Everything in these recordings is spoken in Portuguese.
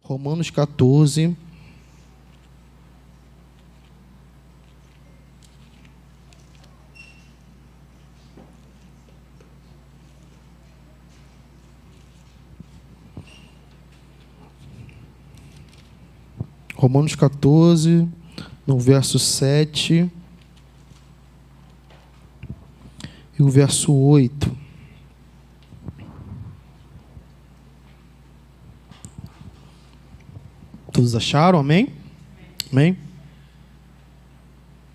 Romanos 14. Romanos 14, no verso 7 e o verso 8. Todos acharam? Amém? Amém?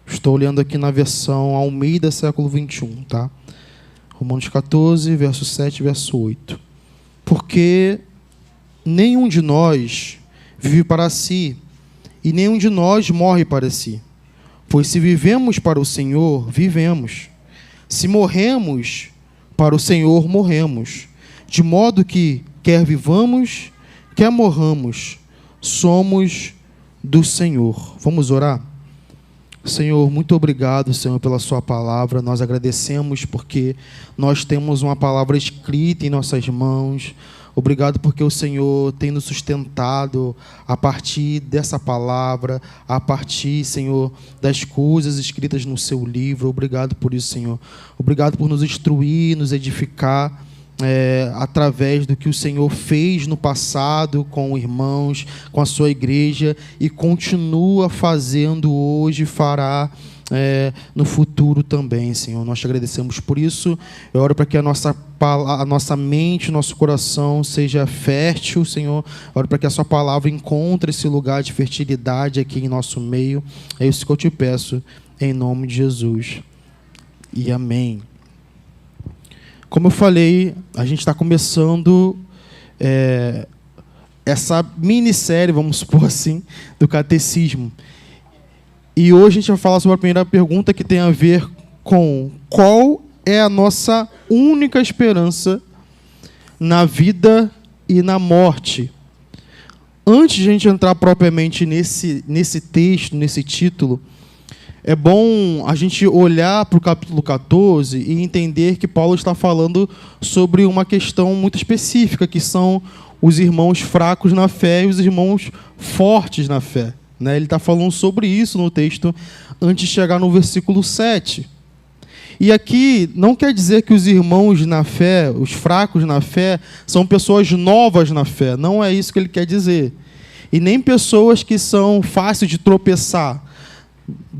Estou olhando aqui na versão Almeida, século 21, tá? Romanos 14, verso 7 e verso 8. Porque nenhum de nós vive para si, e nenhum de nós morre para si. Pois se vivemos para o Senhor, vivemos. Se morremos, para o Senhor morremos. De modo que, quer vivamos, quer morramos, somos do Senhor. Vamos orar? Senhor, muito obrigado, Senhor, pela sua palavra. Nós agradecemos porque nós temos uma palavra escrita em nossas mãos. Obrigado porque o Senhor tem nos sustentado a partir dessa palavra, a partir, Senhor, das coisas escritas no seu livro. Obrigado por isso, Senhor. Obrigado por nos instruir, nos edificar, através do que o Senhor fez no passado com irmãos, com a sua igreja, e continua fazendo hoje, fará no futuro também, Senhor. Nós te agradecemos por isso. Eu oro para que a nossa mente, o nosso coração seja fértil, Senhor. Eu oro para que a sua palavra encontre esse lugar de fertilidade aqui em nosso meio. É isso que eu te peço, em nome de Jesus. E amém. Como eu falei, a gente está começando essa minissérie, vamos supor assim, do catecismo. E hoje a gente vai falar sobre a primeira pergunta, que tem a ver com qual é a nossa única esperança na vida e na morte. Antes de a gente entrar propriamente nesse texto, nesse título, é bom a gente olhar para o capítulo 14 e entender que Paulo está falando sobre uma questão muito específica, que são os irmãos fracos na fé e os irmãos fortes na fé. Ele está falando sobre isso no texto antes de chegar no versículo 7. E aqui não quer dizer que os irmãos na fé, os fracos na fé, são pessoas novas na fé. Não é isso que ele quer dizer. E nem pessoas que são fáceis de tropeçar.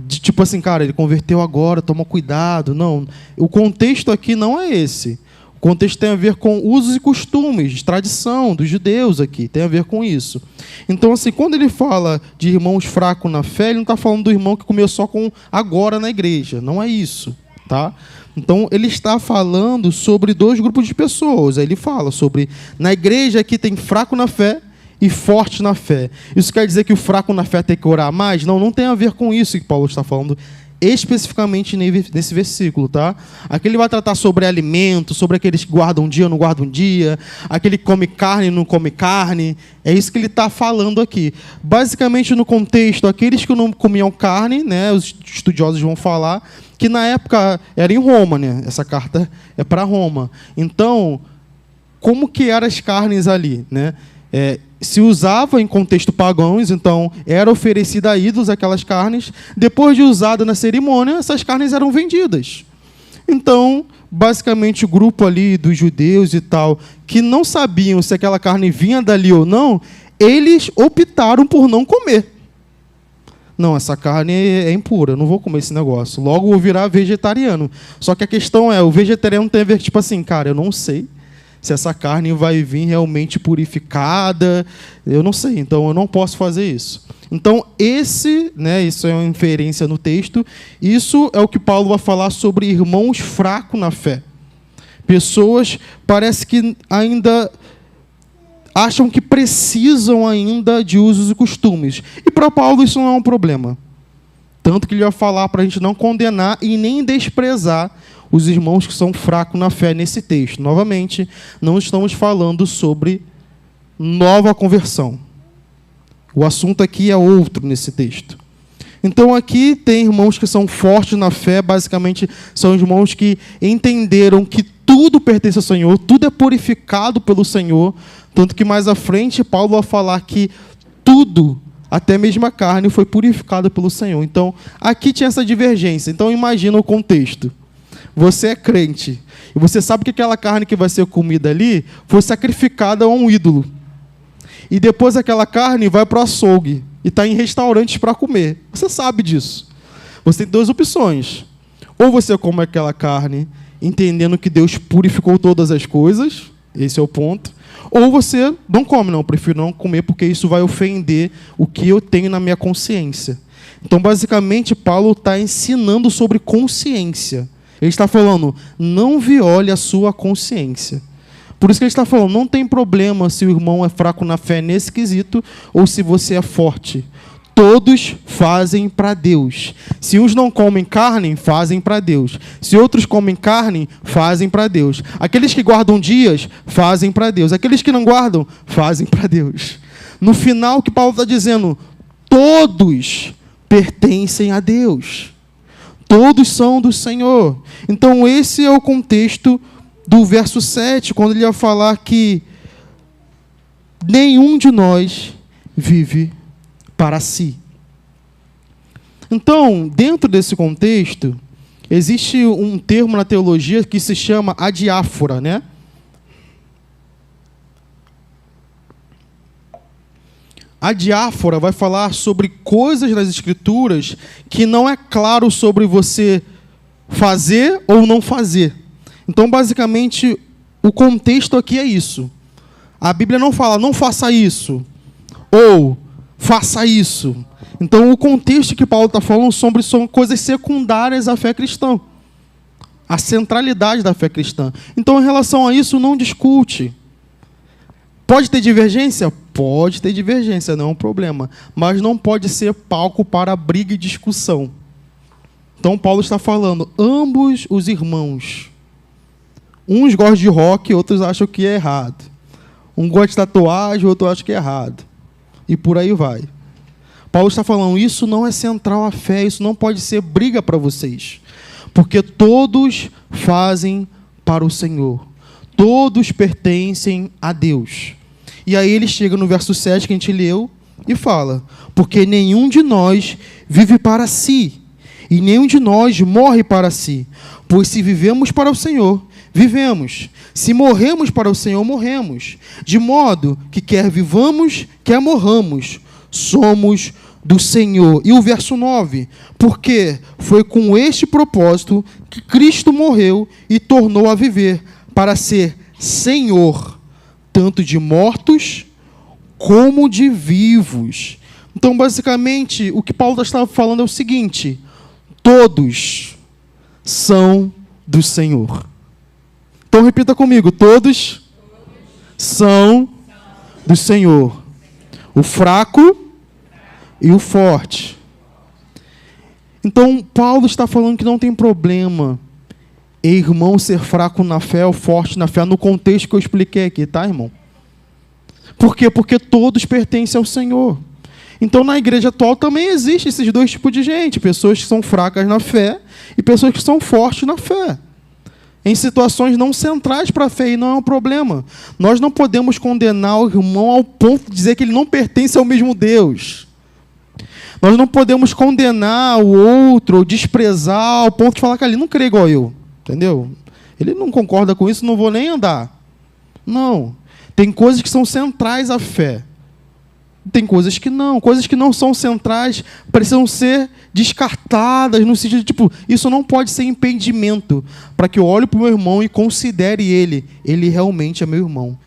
Tipo assim, cara, ele converteu agora, toma cuidado. Não, o contexto aqui não é esse. O contexto tem a ver com usos e costumes, tradição dos judeus aqui, tem a ver com isso. Então, assim, quando ele fala de irmãos fracos na fé, ele não está falando do irmão que começou agora na igreja, não é isso, tá? Então, ele está falando sobre dois grupos de pessoas. Aí ele fala sobre, na igreja aqui tem fraco na fé e forte na fé. Isso quer dizer que o fraco na fé tem que orar mais? Não, não tem a ver com isso que Paulo está falando especificamente nesse versículo, tá? Aqui ele vai tratar sobre alimento, sobre aqueles que guardam um dia, não guardam um dia, aquele que come carne, não come carne. É isso que ele está falando aqui. Basicamente, no contexto, aqueles que não comiam carne, os estudiosos vão falar que na época era em Roma, essa carta é para Roma. Então, como que eram as carnes ali, se usava em contexto pagãos, então era oferecida a ídolos aquelas carnes. Depois de usada na cerimônia, essas carnes eram vendidas. Então, basicamente, o grupo ali dos judeus e tal, que não sabiam se aquela carne vinha dali ou não, eles optaram por não comer. Não, essa carne é impura, eu não vou comer esse negócio. Logo vou virar vegetariano. Só que a questão é, o vegetariano tem a ver, tipo assim, cara, eu não sei se essa carne vai vir realmente purificada, eu não sei, então eu não posso fazer isso. Então, isso é uma inferência no texto, isso é o que Paulo vai falar sobre irmãos fracos na fé. Pessoas, parece que ainda acham que precisam ainda de usos e costumes. E para Paulo isso não é um problema. Tanto que ele vai falar para a gente não condenar e nem desprezar os irmãos que são fracos na fé nesse texto. Novamente, não estamos falando sobre nova conversão. O assunto aqui é outro nesse texto. Então aqui tem irmãos que são fortes na fé, basicamente são irmãos que entenderam que tudo pertence ao Senhor, tudo é purificado pelo Senhor, tanto que mais à frente Paulo vai falar que tudo, até mesmo a carne, foi purificada pelo Senhor. Então aqui tinha essa divergência. Então imagina o contexto. Você é crente, e você sabe que aquela carne que vai ser comida ali foi sacrificada a um ídolo. E depois aquela carne vai para o açougue e está em restaurantes para comer. Você sabe disso. Você tem duas opções. Ou você come aquela carne entendendo que Deus purificou todas as coisas, esse é o ponto. Ou você não come, não, eu prefiro não comer porque isso vai ofender o que eu tenho na minha consciência. Então, basicamente, Paulo está ensinando sobre consciência. Ele está falando, não viole a sua consciência. Por isso que ele está falando, não tem problema se o irmão é fraco na fé nesse quesito ou se você é forte. Todos fazem para Deus. Se uns não comem carne, fazem para Deus. Se outros comem carne, fazem para Deus. Aqueles que guardam dias, fazem para Deus. Aqueles que não guardam, fazem para Deus. No final, o que Paulo está dizendo? Todos pertencem a Deus. Todos são do Senhor. Então, esse é o contexto do verso 7, quando ele vai falar que nenhum de nós vive para si. Então, dentro desse contexto, existe um termo na teologia que se chama adiáfora, né? A diáfora vai falar sobre coisas nas Escrituras que não é claro sobre você fazer ou não fazer. Então, basicamente, o contexto aqui é isso. A Bíblia não fala, não faça isso, ou faça isso. Então, o contexto que Paulo está falando sobre são coisas secundárias à fé cristã. A centralidade da fé cristã. Então, em relação a isso, não discute. Pode ter divergência? Pode ter divergência, não é um problema. Mas não pode ser palco para briga e discussão. Então, Paulo está falando, ambos os irmãos, uns gostam de rock, outros acham que é errado. Um gosta de tatuagem, outro acha que é errado. E por aí vai. Paulo está falando, isso não é central à fé, isso não pode ser briga para vocês. Porque todos fazem para o Senhor. Todos pertencem a Deus. E aí ele chega no verso 7 que a gente leu e fala, porque nenhum de nós vive para si, e nenhum de nós morre para si. Pois se vivemos para o Senhor, vivemos. Se morremos para o Senhor, morremos. De modo que quer vivamos, quer morramos, somos do Senhor. E o verso 9, porque foi com este propósito que Cristo morreu e tornou a viver, para ser Senhor, tanto de mortos como de vivos. Então, basicamente, o que Paulo estava falando é o seguinte, todos são do Senhor. Então, repita comigo, todos são do Senhor. O fraco e o forte. Então, Paulo está falando que não tem problema irmão ser fraco na fé ou forte na fé, no contexto que eu expliquei aqui, tá, irmão? Por quê? Porque todos pertencem ao Senhor. Então, na igreja atual também existem esses dois tipos de gente, pessoas que são fracas na fé e pessoas que são fortes na fé. Em situações não centrais para a fé, e não é um problema. Nós não podemos condenar o irmão ao ponto de dizer que ele não pertence ao mesmo Deus. Nós não podemos condenar o outro, ou desprezar ao ponto de falar que ele não crê igual eu. Entendeu? Ele não concorda com isso, não vou nem andar. Não. Tem coisas que são centrais à fé. Tem coisas que não são centrais, precisam ser descartadas, no sentido de, tipo, isso não pode ser impedimento para que eu olhe para o meu irmão e considere ele realmente é meu irmão.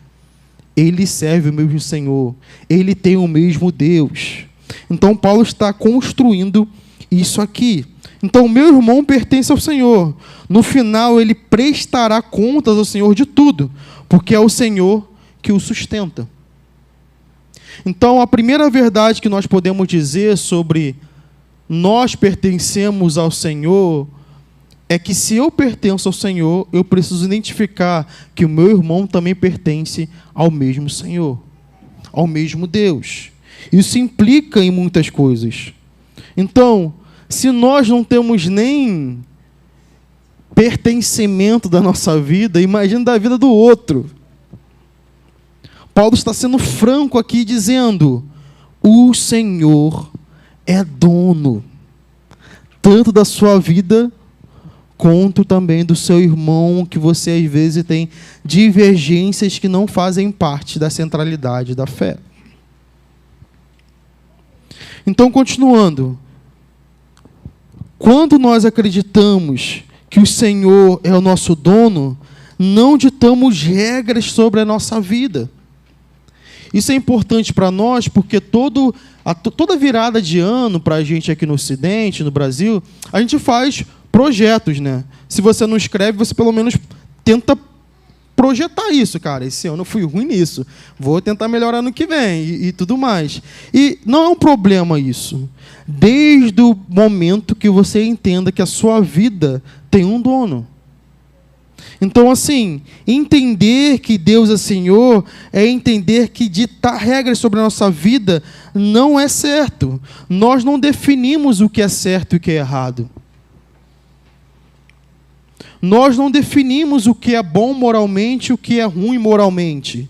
Ele serve o mesmo Senhor, ele tem o mesmo Deus. Então, Paulo está construindo isso aqui. Então, o meu irmão pertence ao Senhor. No final, ele prestará contas ao Senhor de tudo, porque é o Senhor que o sustenta. Então, a primeira verdade que nós podemos dizer sobre nós pertencemos ao Senhor é que se eu pertenço ao Senhor, eu preciso identificar que o meu irmão também pertence ao mesmo Senhor, ao mesmo Deus. Isso implica em muitas coisas. Então, se nós não temos nem pertencimento da nossa vida, imagina da vida do outro. Paulo está sendo franco aqui, dizendo: o Senhor é dono, tanto da sua vida, quanto também do seu irmão, que você às vezes tem divergências que não fazem parte da centralidade da fé. Então, continuando, quando nós acreditamos que o Senhor é o nosso dono, não ditamos regras sobre a nossa vida. Isso é importante para nós, porque toda virada de ano para a gente aqui no Ocidente, no Brasil, a gente faz projetos, né? Se você não escreve, você pelo menos tenta projetar isso, cara. Esse ano eu fui ruim nisso, vou tentar melhorar no que vem e tudo mais. E não é um problema isso, desde o momento que você entenda que a sua vida tem um dono. Então, assim, entender que Deus é Senhor é entender que ditar regras sobre a nossa vida não é certo. Nós não definimos o que é certo e o que é errado. Nós não definimos o que é bom moralmente e o que é ruim moralmente.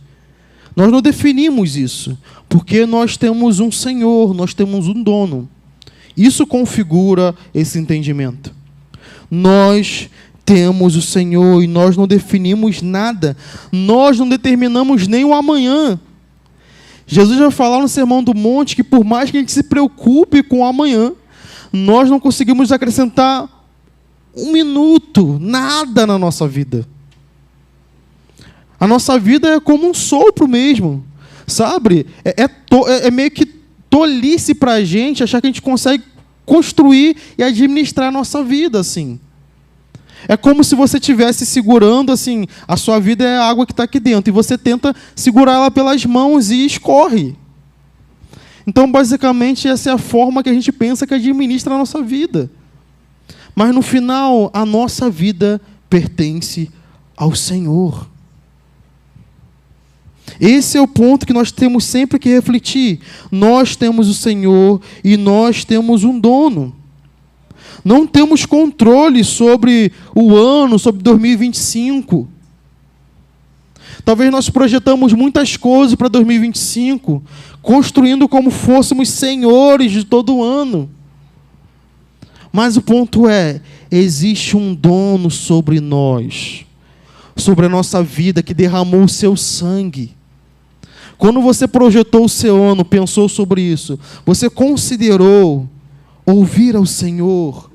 Nós não definimos isso, porque nós temos um Senhor, nós temos um dono. Isso configura esse entendimento. Nós temos o Senhor e nós não definimos nada. Nós não determinamos nem o amanhã. Jesus vai falar no Sermão do Monte que por mais que a gente se preocupe com o amanhã, nós não conseguimos acrescentar um minuto, nada na nossa vida. A nossa vida é como um sopro mesmo, sabe? É meio que tolice para a gente achar que a gente consegue construir e administrar a nossa vida assim. É como se você estivesse segurando, assim, a sua vida é a água que está aqui dentro, e você tenta segurar ela pelas mãos e escorre. Então, basicamente, essa é a forma que a gente pensa que administra a nossa vida. Mas, no final, a nossa vida pertence ao Senhor. Esse é o ponto que nós temos sempre que refletir. Nós temos o Senhor e nós temos um dono. Não temos controle sobre o ano, sobre 2025. Talvez nós projetamos muitas coisas para 2025, construindo como fôssemos senhores de todo o ano. Mas o ponto é, existe um dono sobre nós, sobre a nossa vida, que derramou o seu sangue. Quando você projetou o seu ano, pensou sobre isso, você considerou ouvir ao Senhor?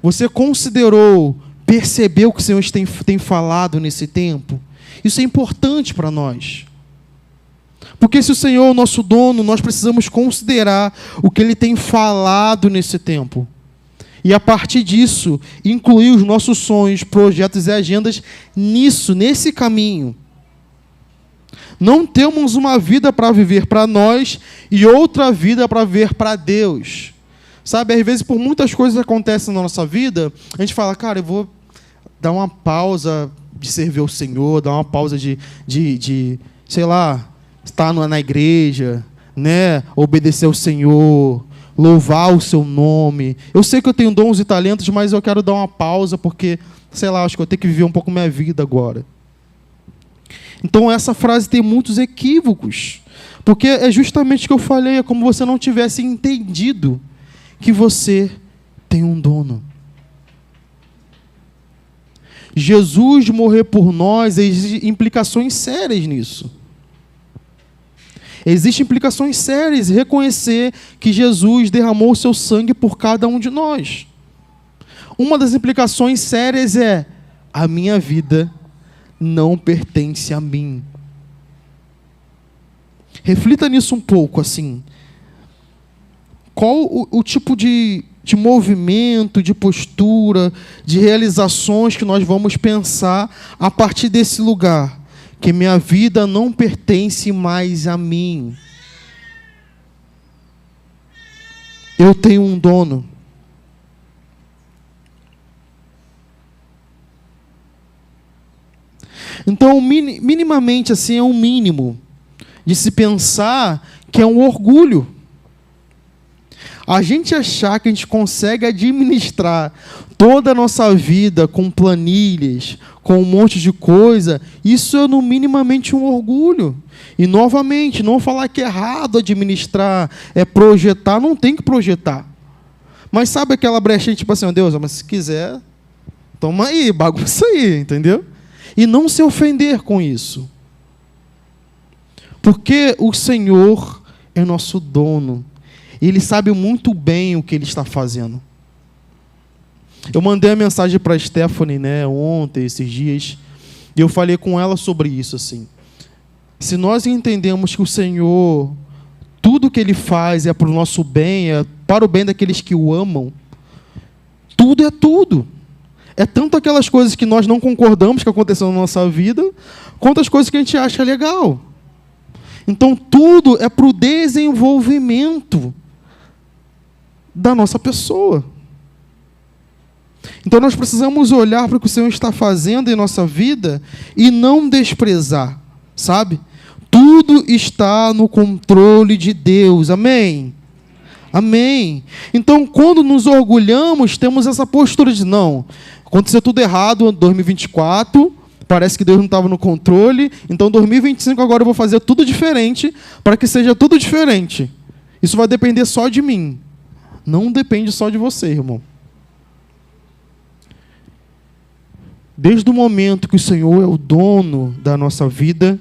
Você considerou, percebeu o que o Senhor tem falado nesse tempo? Isso é importante para nós. Porque se o Senhor é o nosso dono, nós precisamos considerar o que Ele tem falado nesse tempo. E a partir disso, incluir os nossos sonhos, projetos e agendas nesse caminho. Não temos uma vida para viver para nós e outra vida para viver para Deus. Sabe, às vezes por muitas coisas que acontecem na nossa vida, a gente fala, cara, eu vou dar uma pausa de servir ao Senhor, dar uma pausa de sei lá, estar na igreja, né? Obedecer ao Senhor, louvar o seu nome. Eu sei que eu tenho dons e talentos, mas eu quero dar uma pausa porque, sei lá, acho que eu tenho que viver um pouco minha vida agora. Então essa frase tem muitos equívocos, porque é justamente o que eu falei, é como se você não tivesse entendido que você tem um dono. Jesus morrer por nós, existem implicações sérias nisso. Existem implicações sérias em reconhecer que Jesus derramou o seu sangue por cada um de nós. Uma das implicações sérias é: a minha vida não pertence a mim. Reflita nisso um pouco, assim. Qual o tipo de movimento, de postura, de realizações que nós vamos pensar a partir desse lugar? Que minha vida não pertence mais a mim. Eu tenho um dono. Então, minimamente assim, é um mínimo de se pensar que é um orgulho. A gente achar que a gente consegue administrar toda a nossa vida com planilhas, com um monte de coisa, isso é no minimamente um orgulho. E novamente, não falar que é errado administrar, é projetar, não tem que projetar. Mas sabe aquela brechinha, tipo assim, Deus, mas se quiser, toma aí, bagunça aí, entendeu? E não se ofender com isso. Porque o Senhor é nosso dono. Ele sabe muito bem o que Ele está fazendo. Eu mandei a mensagem para a Stephanie, né, ontem, esses dias, e eu falei com ela sobre isso, assim. Se nós entendemos que o Senhor, tudo que Ele faz é para o nosso bem, é para o bem daqueles que o amam, tudo é tudo. É tanto aquelas coisas que nós não concordamos que aconteceram na nossa vida, quanto as coisas que a gente acha legal. Então, tudo é para o desenvolvimento da nossa pessoa. Então, nós precisamos olhar para o que o Senhor está fazendo em nossa vida e não desprezar, sabe? Tudo está no controle de Deus. Amém? Amém. Então, quando nos orgulhamos, temos essa postura de não, aconteceu tudo errado em 2024, parece que Deus não estava no controle, então 2025 agora eu vou fazer tudo diferente, para que seja tudo diferente. Isso vai depender só de mim. Não depende só de você, irmão. Desde o momento que o Senhor é o dono da nossa vida,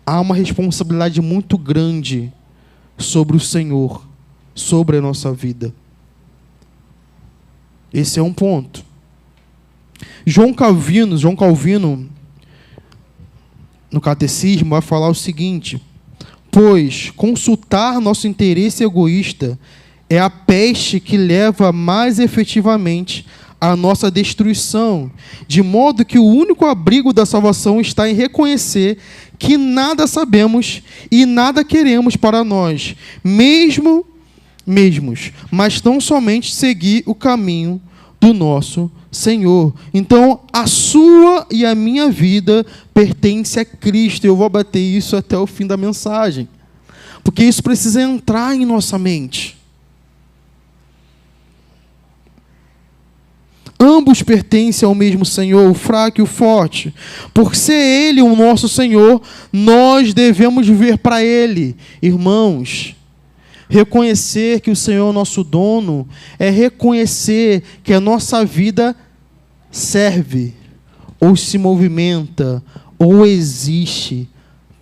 há uma responsabilidade muito grande sobre o Senhor, sobre a nossa vida. Esse é um ponto. João Calvino, no Catecismo, vai falar o seguinte: pois consultar nosso interesse egoísta é a peste que leva mais efetivamente à nossa destruição, de modo que o único abrigo da salvação está em reconhecer que nada sabemos e nada queremos para nós mesmos, mas tão somente seguir o caminho do nosso Senhor. Então, a sua e a minha vida pertence a Cristo. Eu vou bater isso até o fim da mensagem, porque isso precisa entrar em nossa mente. Ambos pertencem ao mesmo Senhor, o fraco e o forte. Por ser Ele o nosso Senhor, nós devemos viver para Ele. Irmãos, reconhecer que o Senhor é o nosso dono é reconhecer que a nossa vida serve, ou se movimenta, ou existe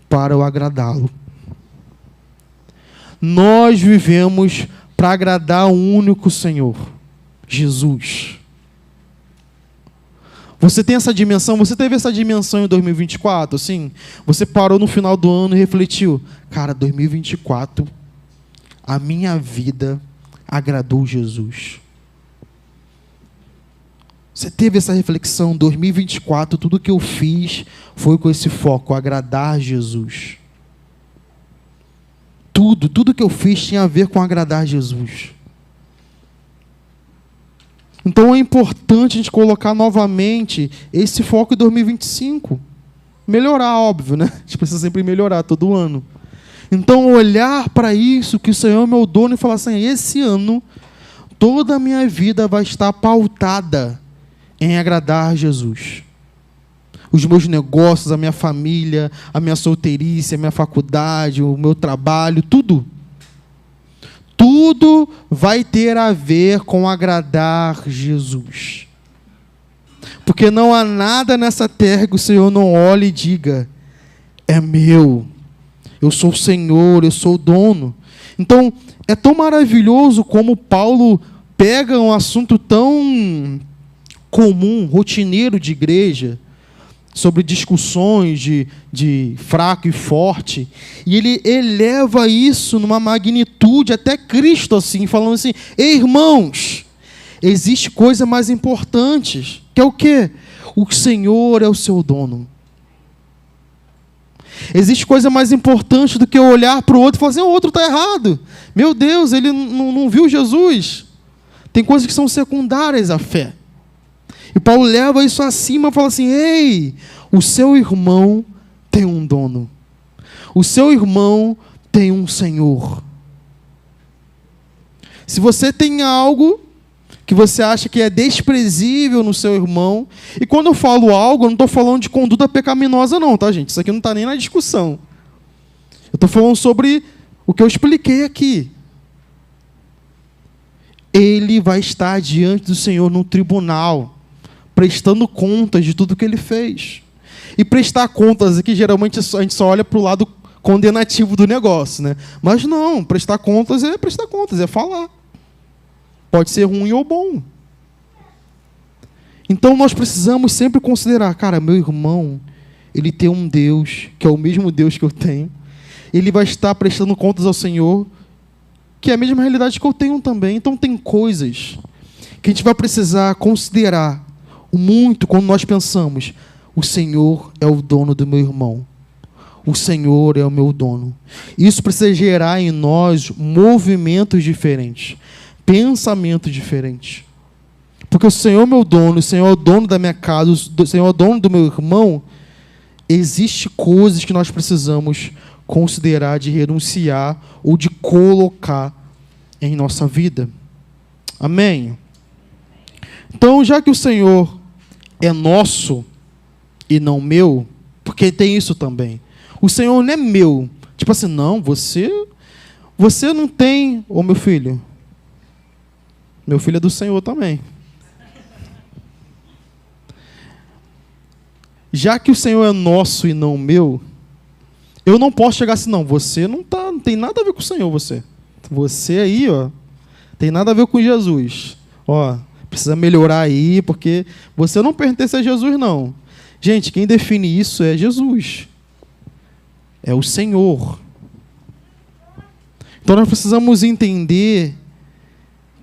para o agradá-lo. Nós vivemos para agradar o único Senhor, Jesus. Você tem essa dimensão? Você teve essa dimensão em 2024? Assim, você parou no final do ano e refletiu: cara, 2024, a minha vida agradou Jesus. Você teve essa reflexão? 2024, tudo que eu fiz foi com esse foco, agradar Jesus. Tudo que eu fiz tinha a ver com agradar Jesus. Então é importante a gente colocar novamente esse foco em 2025. Melhorar, óbvio, né? A gente precisa sempre melhorar todo ano. Então olhar para isso, que o Senhor é meu dono, e falar assim: esse ano, toda a minha vida vai estar pautada em agradar Jesus. Os meus negócios, a minha família, a minha solteirice, a minha faculdade, o meu trabalho, tudo. Tudo vai ter a ver com agradar Jesus. Porque não há nada nessa terra que o Senhor não olhe e diga: é meu, eu sou o Senhor, eu sou o dono. Então, é tão maravilhoso como Paulo pega um assunto tão comum, rotineiro de igreja, sobre discussões de fraco e forte, e ele eleva isso numa magnitude, até Cristo assim, falando assim: ei, irmãos, existe coisa mais importante, que é o quê? O Senhor é o seu dono. Existe coisa mais importante do que eu olhar para o outro e falar assim: o outro está errado, meu Deus, ele não viu Jesus. Tem coisas que são secundárias à fé. E Paulo leva isso acima e fala assim: ei, o seu irmão tem um dono. O seu irmão tem um Senhor. Se você tem algo que você acha que é desprezível no seu irmão, e quando eu falo algo, eu não estou falando de conduta pecaminosa não, tá, gente? Isso aqui não está nem na discussão. Eu estou falando sobre o que eu expliquei aqui. Ele vai estar diante do Senhor no tribunal, prestando contas de tudo que ele fez. E prestar contas aqui, geralmente a gente só olha para o lado condenativo do negócio, né? Mas não, prestar contas, é falar. Pode ser ruim ou bom. Então nós precisamos sempre considerar, cara, meu irmão, ele tem um Deus, que é o mesmo Deus que eu tenho. Ele vai estar prestando contas ao Senhor, que é a mesma realidade que eu tenho também. Então tem coisas que a gente vai precisar considerar muito quando nós pensamos, o Senhor é o dono do meu irmão. O Senhor é o meu dono. Isso precisa gerar em nós movimentos diferentes, pensamentos diferentes. Porque o Senhor é meu dono, o Senhor é o dono da minha casa, o Senhor é o dono do meu irmão. Existem coisas que nós precisamos considerar de renunciar ou de colocar em nossa vida. Amém? Então, já que o Senhor é nosso e não meu, porque tem isso também. O Senhor não é meu. Tipo assim, não, você não tem... Ô, meu filho é do Senhor também. Já que o Senhor é nosso e não meu, eu não posso chegar assim, não, você não tem nada a ver com o Senhor, você. Você aí, ó, tem nada a ver com Jesus. Ó, precisa melhorar aí, porque você não pertence a Jesus, não. Gente, quem define isso é Jesus. É o Senhor. Então nós precisamos entender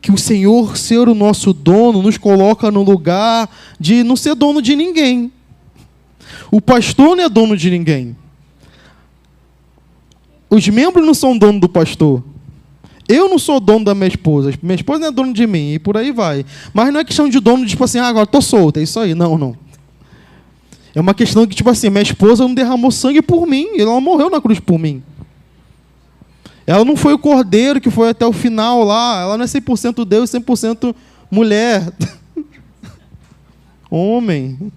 que o Senhor ser o nosso dono nos coloca no lugar de não ser dono de ninguém. O pastor não é dono de ninguém. Os membros não são dono do pastor. Eu não sou dono da minha esposa. Minha esposa não é dono de mim. E por aí vai. Mas não é questão de dono de, tipo assim, agora estou solta. É isso aí. Não, não. É uma questão que, tipo assim, minha esposa não derramou sangue por mim. Ela não morreu na cruz por mim. Ela não foi o cordeiro que foi até o final lá. Ela não é 100% Deus e 100% mulher. Homem.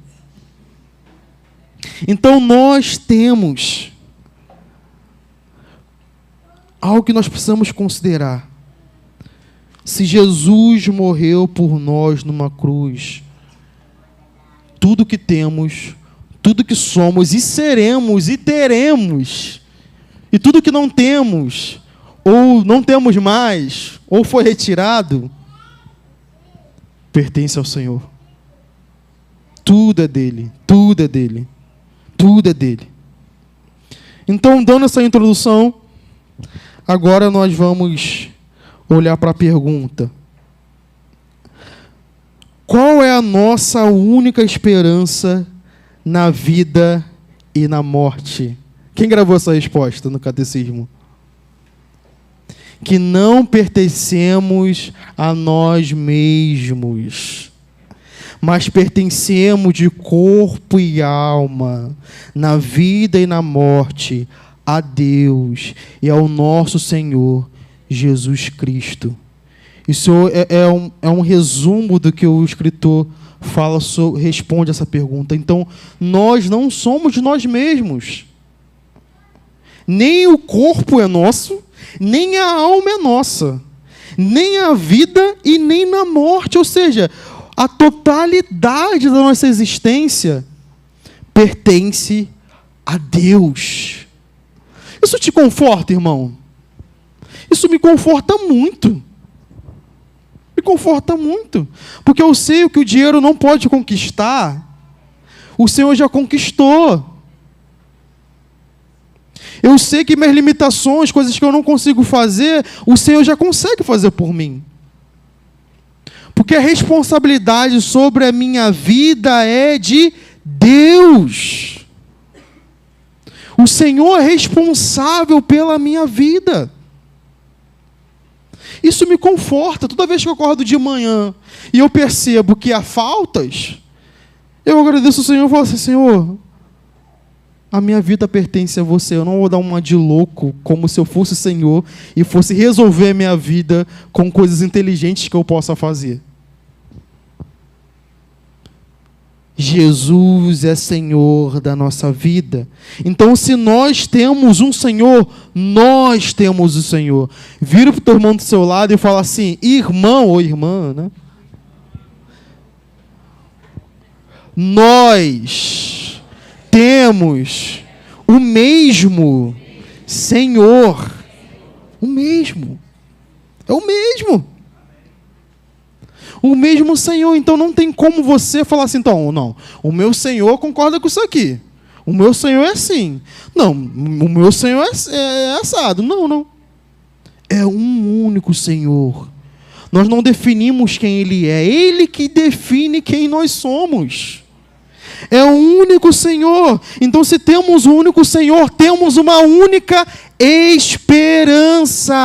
Então nós temos algo que nós precisamos considerar. Se Jesus morreu por nós numa cruz, tudo que temos, tudo que somos e seremos e teremos, e tudo que não temos, ou não temos mais, ou foi retirado, pertence ao Senhor. Tudo é dele, tudo é dele, tudo é dele. Então, dando essa introdução, agora nós vamos olhar para a pergunta. Qual é a nossa única esperança na vida e na morte? Quem gravou essa resposta no catecismo? Que não pertencemos a nós mesmos, mas pertencemos de corpo e alma, na vida e na morte, a Deus e ao nosso Senhor Jesus Cristo. Isso é um resumo do que o escritor fala, responde essa pergunta. Então, nós não somos de nós mesmos. Nem o corpo é nosso, nem a alma é nossa, nem a vida e nem na morte. Ou seja, a totalidade da nossa existência pertence a Deus. Isso te conforta, irmão? Isso me conforta muito. Me conforta muito. Porque eu sei o que o dinheiro não pode conquistar. O Senhor já conquistou. Eu sei que minhas limitações, coisas que eu não consigo fazer, o Senhor já consegue fazer por mim. Porque a responsabilidade sobre a minha vida é de Deus. O Senhor é responsável pela minha vida. Isso me conforta. Toda vez que eu acordo de manhã e eu percebo que há faltas, eu agradeço ao Senhor e falo assim, Senhor, a minha vida pertence a você. Eu não vou dar uma de louco, como se eu fosse o Senhor e fosse resolver a minha vida com coisas inteligentes que eu possa fazer. Jesus é Senhor da nossa vida. Então, se nós temos um Senhor, nós temos o Senhor. Vira para o teu irmão do seu lado e fala assim: irmão ou irmã, né? Nós temos o mesmo Senhor. O mesmo. É o mesmo. O mesmo Senhor. Então não tem como você falar assim, então, não, o meu Senhor concorda com isso aqui. O meu Senhor é assim. Não, o meu Senhor é assado. Não. É um único Senhor. Nós não definimos quem Ele é. Ele que define quem nós somos. É o único Senhor. Então, se temos um único Senhor, temos uma única esperança.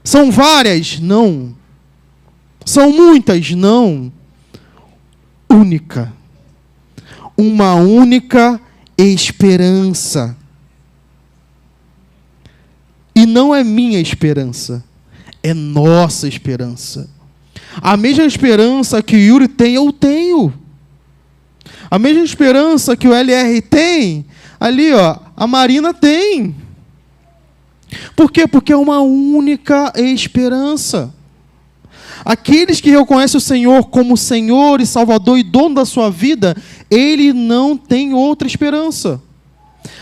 São várias? Não. São muitas? Não. Única. Uma única esperança. E não é minha esperança, é nossa esperança. A mesma esperança que o Yuri tem, eu tenho. A mesma esperança que o LR tem, ali, ó, a Marina tem. Por quê? Porque é uma única esperança. Aqueles que reconhecem o Senhor como Senhor e Salvador e dono da sua vida, ele não tem outra esperança.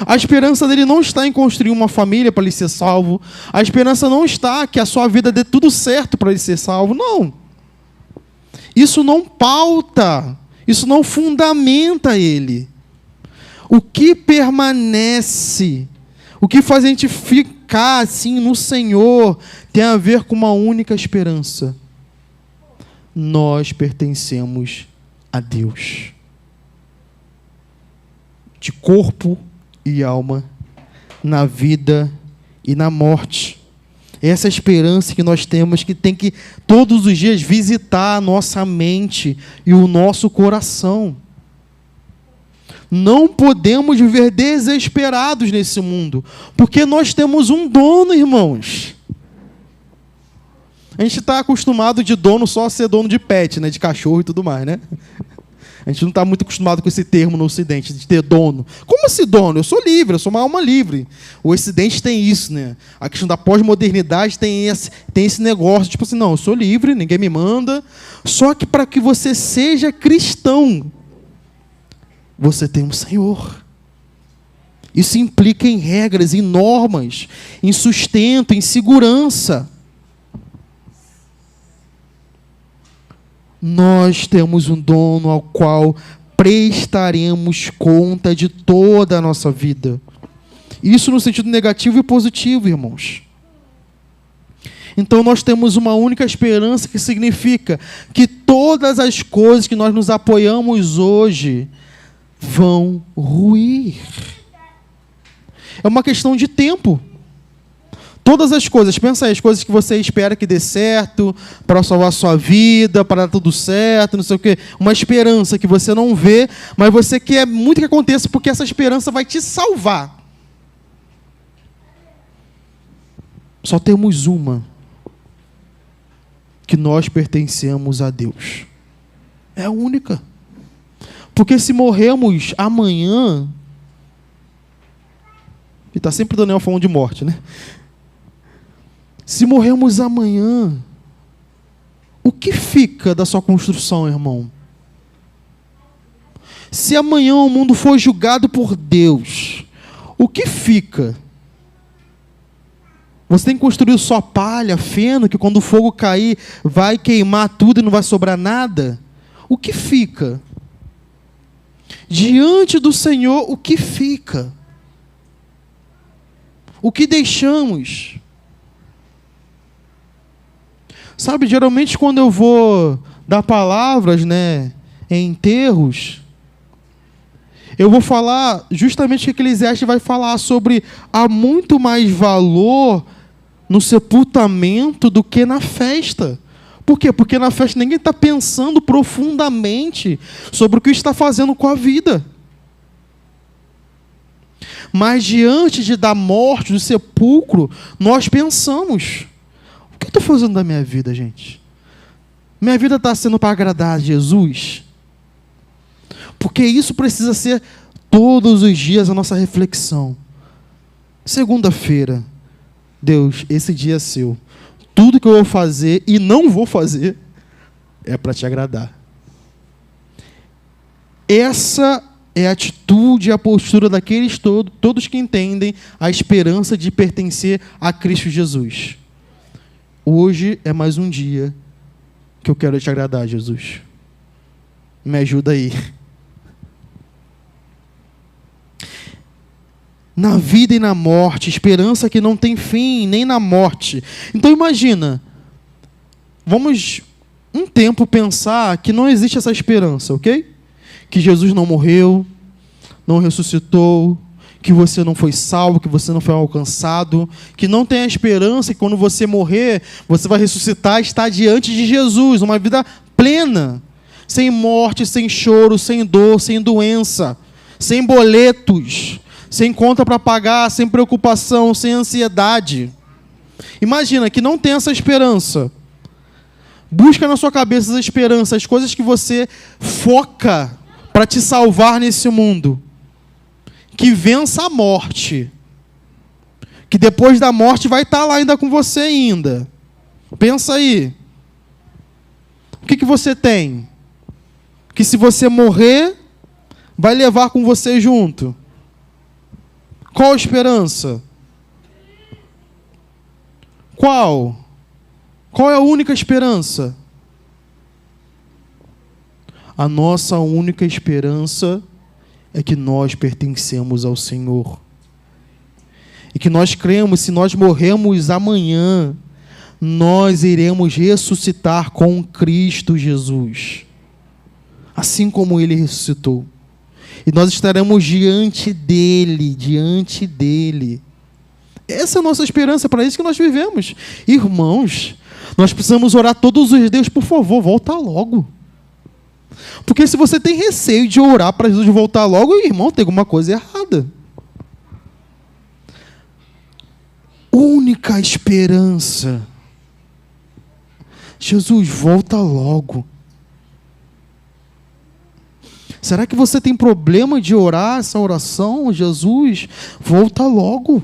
A esperança dele não está em construir uma família para ele ser salvo. A esperança não está que a sua vida dê tudo certo para ele ser salvo. Não. Isso não pauta. Isso não fundamenta ele. O que permanece, o que faz a gente ficar assim no Senhor, tem a ver com uma única esperança. Nós pertencemos a Deus. De corpo e alma, na vida e na morte. Essa esperança que nós temos, que tem que todos os dias visitar a nossa mente e o nosso coração. Não podemos viver desesperados nesse mundo, porque nós temos um dono, irmãos. A gente está acostumado de dono só a ser dono de pet, né, de cachorro e tudo mais, né? A gente não está muito acostumado com esse termo no Ocidente, de ter dono. Como assim dono? Eu sou livre, eu sou uma alma livre. O Ocidente tem isso, né? A questão da pós-modernidade tem esse negócio, tipo assim, não, eu sou livre, ninguém me manda. Só que para que você seja cristão, você tem um Senhor. Isso implica em regras, em normas, em sustento, em segurança. Nós temos um dono ao qual prestaremos conta de toda a nossa vida. Isso no sentido negativo e positivo, irmãos. Então nós temos uma única esperança, que significa que todas as coisas que nós nos apoiamos hoje vão ruir. É uma questão de tempo. Todas as coisas, pensa aí, as coisas que você espera que dê certo, para salvar a sua vida, para dar tudo certo, não sei o quê. Uma esperança que você não vê, mas você quer muito que aconteça, porque essa esperança vai te salvar. Só temos uma, que nós pertencemos a Deus. É a única. Porque se morrermos amanhã, e está sempre Daniel falando de morte, né? Se morrermos amanhã, o que fica da sua construção, irmão? Se amanhã o mundo for julgado por Deus, o que fica? Você tem que construir só palha, feno, que quando o fogo cair, vai queimar tudo e não vai sobrar nada? O que fica? Diante do Senhor, o que fica? O que deixamos? Sabe, geralmente quando eu vou dar palavras, né, em enterros, eu vou falar justamente o que Eclesiastes vai falar sobre há muito mais valor no sepultamento do que na festa. Por quê? Porque na festa ninguém está pensando profundamente sobre o que está fazendo com a vida. Mas diante da morte, do sepulcro, nós pensamos: o que eu estou fazendo da minha vida, gente? Minha vida está sendo para agradar a Jesus? Porque isso precisa ser todos os dias a nossa reflexão. Segunda-feira, Deus, esse dia é seu. Tudo que eu vou fazer e não vou fazer é para te agradar. Essa é a atitude e a postura daqueles todos que entendem a esperança de pertencer a Cristo Jesus. Hoje é mais um dia que eu quero te agradar, Jesus. Me ajuda aí. Na vida e na morte, esperança que não tem fim, nem na morte. Então imagina, vamos um tempo pensar que não existe essa esperança, ok? Que Jesus não morreu, não ressuscitou, que você não foi salvo, que você não foi alcançado, que não tem a esperança que quando você morrer, você vai ressuscitar e estar diante de Jesus, uma vida plena, sem morte, sem choro, sem dor, sem doença, sem boletos, sem conta para pagar, sem preocupação, sem ansiedade. Imagina que não tem essa esperança. Busca na sua cabeça essa esperança, as coisas que você foca para te salvar nesse mundo. Que vença a morte. Que depois da morte vai estar lá ainda com você ainda. Pensa aí. O que você tem? Que se você morrer, vai levar com você junto. Qual a esperança? Qual? Qual é a única esperança? A nossa única esperança é que nós pertencemos ao Senhor. E que nós cremos, se nós morremos amanhã, nós iremos ressuscitar com Cristo Jesus. Assim como Ele ressuscitou. E nós estaremos diante dEle, diante dEle. Essa é a nossa esperança, para isso que nós vivemos. Irmãos, nós precisamos orar todos os dias, por favor, volta logo. Porque se você tem receio de orar para Jesus voltar logo, irmão, tem alguma coisa errada. Única esperança. Jesus, volta logo. Será que você tem problema de orar essa oração? Jesus, volta logo.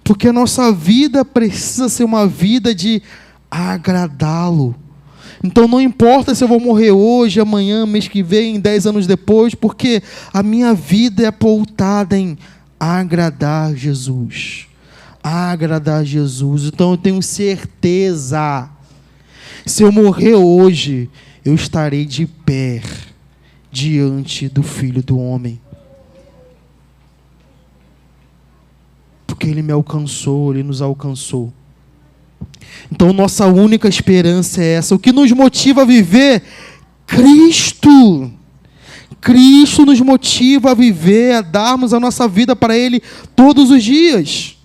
Porque a nossa vida precisa ser uma vida de agradá-lo. Então não importa se eu vou morrer hoje, amanhã, mês que vem, 10 anos depois, porque a minha vida é pautada em agradar Jesus. Agradar Jesus. Então eu tenho certeza, se eu morrer hoje, eu estarei de pé diante do Filho do Homem. Porque Ele me alcançou, Ele nos alcançou. Então nossa única esperança é essa. O que nos motiva a viver? Cristo. Cristo nos motiva a viver, a darmos a nossa vida para Ele todos os dias.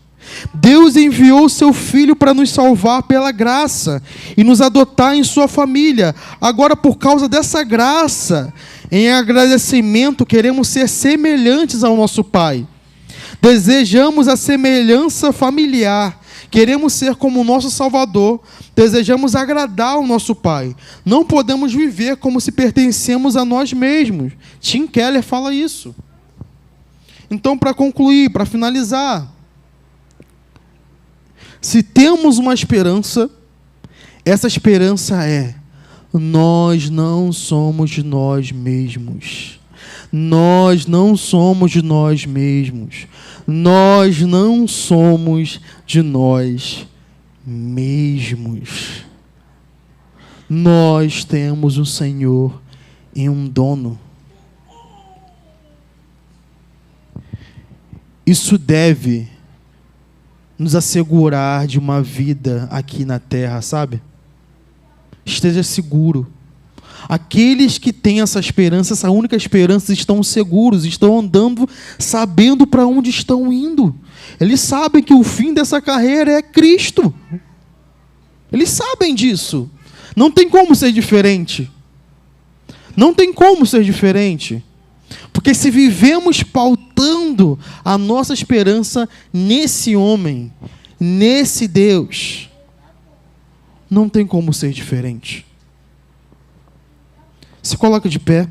Deus enviou o seu Filho para nos salvar pela graça e nos adotar em sua família. Agora, por causa dessa graça, em agradecimento, queremos ser semelhantes ao nosso Pai. Desejamos a semelhança familiar. Queremos ser como o nosso Salvador. Desejamos agradar ao nosso Pai. Não podemos viver como se pertencemos a nós mesmos. Tim Keller fala isso. Então, para concluir, para finalizar, se temos uma esperança, essa esperança é: nós não somos de nós mesmos. Nós não somos de nós mesmos. Nós não somos de nós mesmos. Nós temos um Senhor e um dono. Isso deve nos assegurar de uma vida aqui na terra, sabe? Esteja seguro. Aqueles que têm essa esperança, essa única esperança, estão seguros, estão andando sabendo para onde estão indo. Eles sabem que o fim dessa carreira é Cristo. Eles sabem disso. Não tem como ser diferente. Não tem como ser diferente. Porque se vivemos pautando a nossa esperança nesse homem, nesse Deus, não tem como ser diferente. Se coloca de pé.